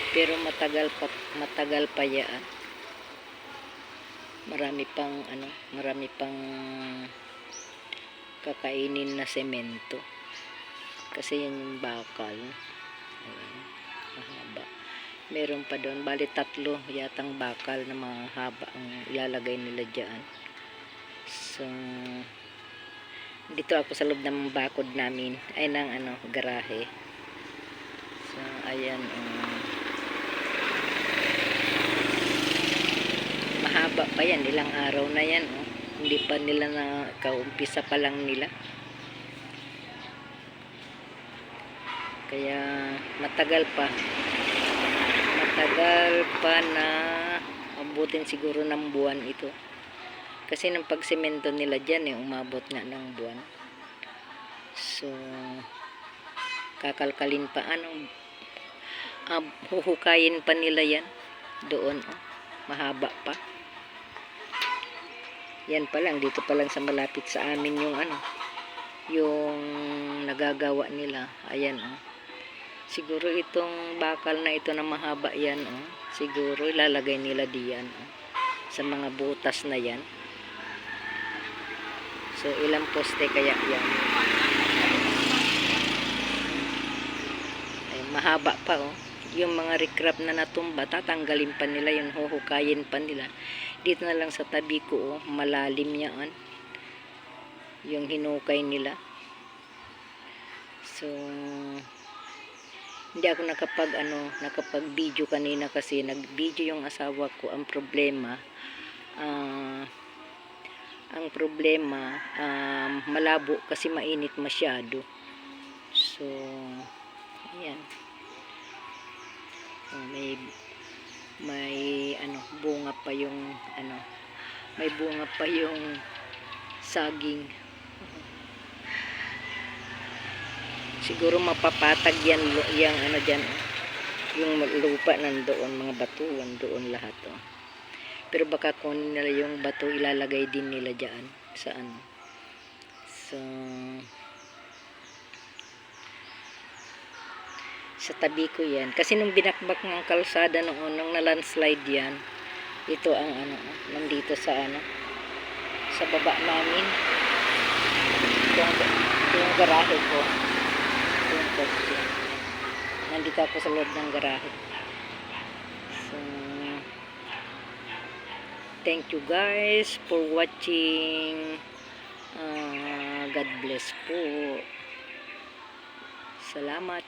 Pero matagal pa yan. Marami pang kakainin na semento. Kasi yan yung bakal. Ayan, mahaba. Meron pa doon, bali 3 yatang bakal na mahaba ang ilalagay nila dyan. So, dito ako sa loob ng bakod namin, ay ng garahe. So, ayan, mahaba pa yan, ilang araw na yan, hindi pa nila na kaumpisa pa lang nila. Kaya matagal pa na abutin siguro ng buwan ito. Kasi nung pagsemento nila dyan, umabot nga ng buwan. So, kakalkalin pa, huhukayin pa nila yan doon, mahaba pa. Yan pa lang, dito pa lang sa malapit sa amin yung nagagawa nila. Ayan, siguro itong bakal na ito na mahaba yan, siguro ilalagay nila diyan, sa mga butas na yan. So, ilang poste kaya yan? Ay, mahaba pa, yung mga recrap na natumba, tatanggalin pa nila yun, huhukayin pa nila. Dito na lang sa tabi ko, malalim yan yung hinukay nila. So, hindi ako nakapag video kanina kasi nag-video yung asawa ko. Ang problema, malabo kasi mainit masyado. So, ayan. May bunga pa yung may bunga pa yung saging. Siguro mapapatag yan dyan, yung lupa nandoon, mga batuan doon lahat, pero baka kunin nila yung bato, ilalagay din nila dyan sa so, sa tabi ko yan, kasi nung binakbak ng kalsada noon, nung na-landslide yan, ito ang nandito sa sa baba namin, yung garahe ko, nandito ako sa loob ng garahe. So, thank you guys for watching. God bless po. Salamat.